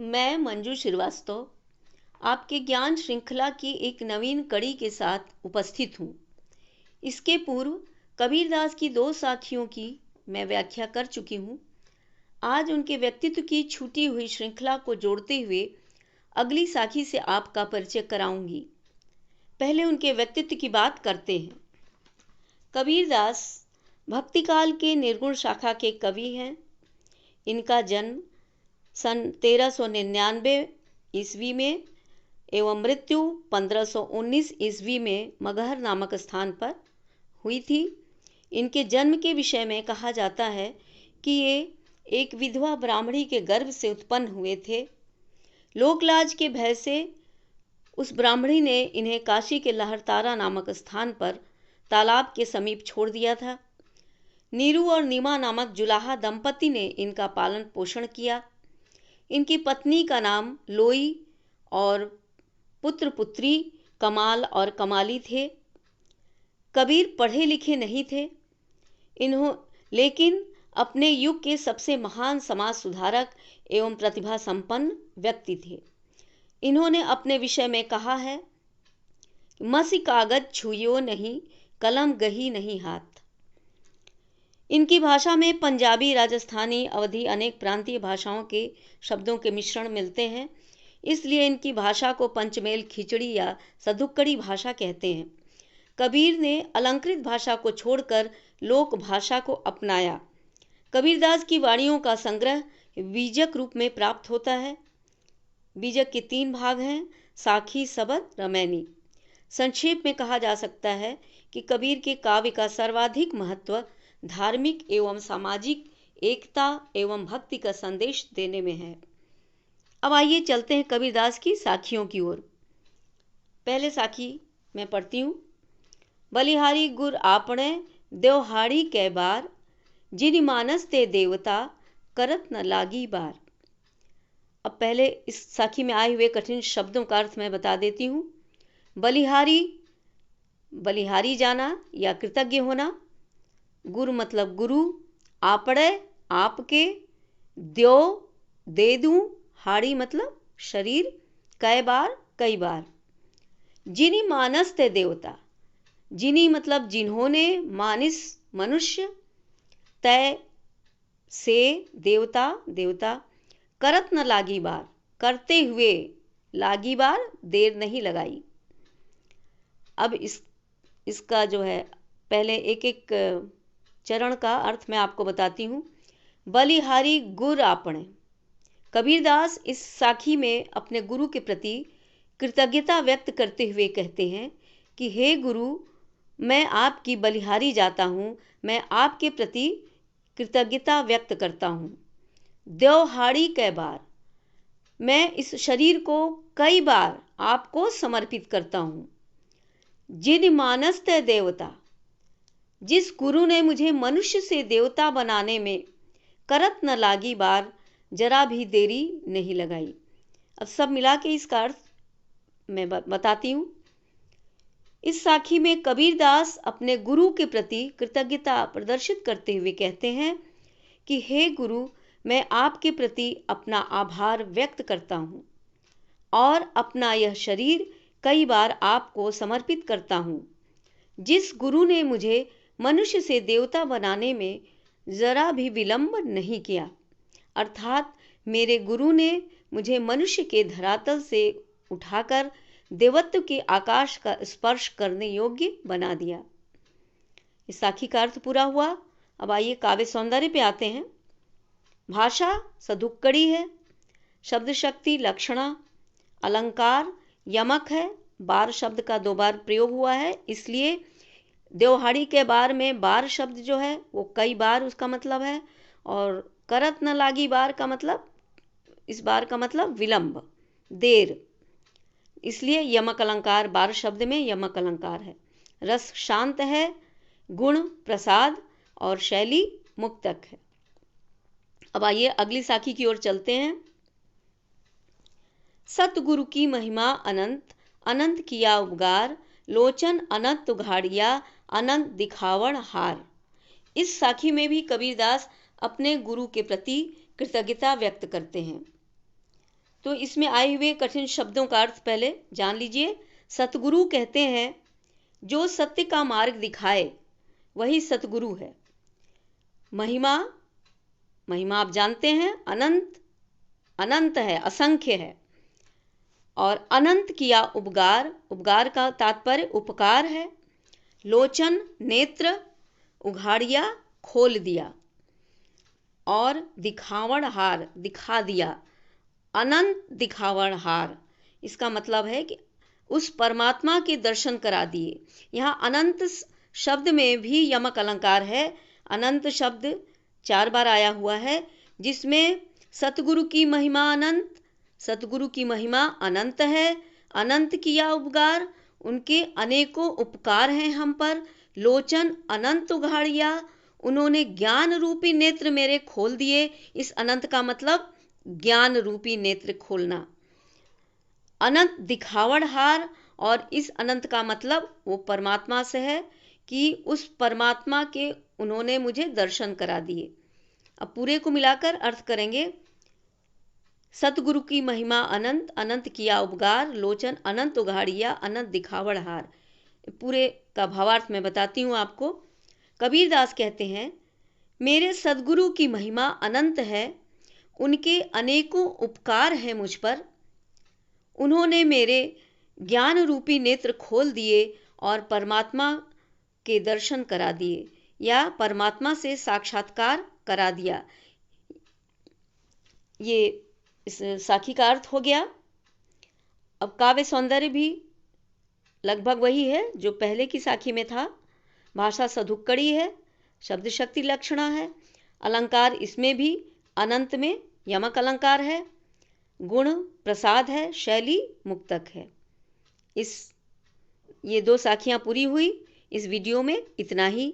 मैं मंजू श्रीवास्तव आपके ज्ञान श्रृंखला की एक नवीन कड़ी के साथ उपस्थित हूँ। इसके पूर्व कबीरदास की दो साखियों की मैं व्याख्या कर चुकी हूँ। आज उनके व्यक्तित्व की छूटी हुई श्रृंखला को जोड़ते हुए अगली साखी से आपका परिचय कराऊंगी। पहले उनके व्यक्तित्व की बात करते हैं। कबीरदास भक्तिकाल के निर्गुण शाखा के कवि हैं। इनका जन्म सन 1399 ईस्वी में एवं मृत्यु 1519 ईस्वी में मगहर नामक स्थान पर हुई थी। इनके जन्म के विषय में कहा जाता है कि ये एक विधवा ब्राह्मणी के गर्भ से उत्पन्न हुए थे। लोकलाज के भय से उस ब्राह्मणी ने इन्हें काशी के लहरतारा नामक स्थान पर तालाब के समीप छोड़ दिया था। नीरू और नीमा नामक जुलाहा दंपति ने इनका पालन पोषण किया। इनकी पत्नी का नाम लोई और पुत्र पुत्री कमाल और कमाली थे। कबीर पढ़े लिखे नहीं थे, लेकिन अपने युग के सबसे महान समाज सुधारक एवं प्रतिभा संपन्न व्यक्ति थे। इन्होंने अपने विषय में कहा है, मसी कागज छुइयो नहीं, कलम गही नहीं हाथ। इनकी भाषा में पंजाबी, राजस्थानी, अवधी अनेक प्रांतीय भाषाओं के शब्दों के मिश्रण मिलते हैं। इसलिए इनकी भाषा को पंचमेल खिचड़ी या सधुक्कड़ी भाषा कहते हैं। कबीर ने अलंकृत भाषा को छोड़कर लोक भाषा को अपनाया। कबीरदास की वाणियों का संग्रह बीजक रूप में प्राप्त होता है। बीजक के 3 भाग हैं, साखी, सबद, रमैनी। संक्षेप में कहा जा सकता है कि कबीर के काव्य का सर्वाधिक महत्व धार्मिक एवं सामाजिक एकता एवं भक्ति का संदेश देने में है। अब आइए चलते हैं कबीरदास की साखियों की ओर। पहले साखी मैं पढ़ती हूँ। बलिहारी गुर आपणे देवहाड़ी कै बार, जिन मानस ते देवता करत न लागी बार। अब पहले इस साखी में आए हुए कठिन शब्दों का अर्थ मैं बता देती हूँ। बलिहारी, बलिहारी जाना या कृतज्ञ होना। गुरु मतलब गुरु, आपड़े आपके, द्यो दे दूं, हाड़ी मतलब शरीर, कई बार कई बार। जिनी मानस ते देवता, जिनी मतलब जिन्होंने, मानिस मनुष्य, तय से देवता देवता, करत न लागी बार करते हुए, लागी बार देर नहीं लगाई। अब इसका जो है पहले एक एक चरण का अर्थ मैं आपको बताती हूँ। बलिहारी गुर आपणे। कबीरदास इस साखी में अपने गुरु के प्रति कृतज्ञता व्यक्त करते हुए कहते हैं कि हे गुरु, मैं आपकी बलिहारी जाता हूँ, मैं आपके प्रति कृतज्ञता व्यक्त करता हूँ। देवहाड़ी कै बार, मैं इस शरीर को कई बार आपको समर्पित करता हूँ। जिन मानस ते देवता, जिस गुरु ने मुझे मनुष्य से देवता बनाने में करत न लागी बार, जरा भी देरी नहीं लगाई। अब सब मिला के इसका अर्थ मैं बताती हूँ। इस साखी में कबीरदास अपने गुरु के प्रति कृतज्ञता प्रदर्शित करते हुए कहते हैं कि हे गुरु, मैं आपके प्रति अपना आभार व्यक्त करता हूँ और अपना यह शरीर कई बार आपको समर्पित करता हूँ। जिस गुरु ने मुझे मनुष्य से देवता बनाने में जरा भी विलंब नहीं किया, अर्थात मेरे गुरु ने मुझे मनुष्य के धरातल से उठाकर देवत्व के आकाश का स्पर्श करने योग्य बना दिया। इस साखी का अर्थ पूरा हुआ। अब आइए काव्य सौंदर्य पे आते हैं। भाषा सधुक्कड़ी है, शब्द शक्ति लक्षणा, अलंकार यमक है। बार शब्द का 2 बार प्रयोग हुआ है, इसलिए देवहाड़ी के बार में बार शब्द जो है वो कई बार उसका मतलब है। और करत न लागी बार का मतलब, इस बार का मतलब विलंब, देर, इसलिए यमक अलंकार बार शब्द में यमक अलंकार है। रस शांत है, गुण प्रसाद और शैली मुक्तक है। अब आइए अगली साखी की ओर चलते हैं। सतगुरु की महिमा अनंत, अनंत किया उपकार, लोचन अनंत उघाड़िया, अनंत दिखावण हार। इस साखी में भी कबीरदास अपने गुरु के प्रति कृतज्ञता व्यक्त करते हैं। तो इसमें आए हुए कठिन शब्दों का अर्थ पहले जान लीजिए। सतगुरु कहते हैं जो सत्य का मार्ग दिखाए वही सतगुरु है। महिमा, महिमा आप जानते हैं अनंत, अनंत है, असंख्य है। और अनंत किया उपकार, उपकार का तात्पर्य उपकार है। लोचन नेत्र, उघाड़िया खोल दिया। और दिखावण हार, दिखा दिया, अनंत दिखावण हार, इसका मतलब है कि उस परमात्मा के दर्शन करा दिए। यहाँ अनंत शब्द में भी यमक अलंकार है। अनंत शब्द 4 बार आया हुआ है, जिसमें सतगुरु की महिमा अनंत, सतगुरु की महिमा अनंत है। अनंत किया उपकार, उनके अनेकों उपकार हैं हम पर। लोचन अनंत उघाड़िया, उन्होंने ज्ञान रूपी नेत्र मेरे खोल दिए। इस अनंत का मतलब ज्ञान रूपी नेत्र खोलना। अनंत दिखावड़ हार, और इस अनंत का मतलब वो परमात्मा से है कि उस परमात्मा के उन्होंने मुझे दर्शन करा दिए। अब पूरे को मिलाकर अर्थ करेंगे। सतगुरु की महिमा अनंत, अनंत किया उपकार, लोचन अनंत उघाड़िया, अनंत दिखावड़ हार। पूरे का भावार्थ मैं बताती हूँ आपको। कबीरदास कहते हैं, मेरे सदगुरु की महिमा अनंत है, उनके अनेकों उपकार हैं मुझ पर। उन्होंने मेरे ज्ञान रूपी नेत्र खोल दिए और परमात्मा के दर्शन करा दिए, या परमात्मा से साक्षात्कार करा दिया। ये इस साखी का अर्थ हो गया। अब काव्य सौंदर्य भी लगभग वही है जो पहले की साखी में था। भाषा सधुक्कड़ी है, शब्द शक्ति लक्षणा है। अलंकार इसमें भी अनंत में यमक अलंकार है, गुण प्रसाद है, शैली मुक्तक है। ये 2 साखियां पूरी हुई। इस वीडियो में इतना ही।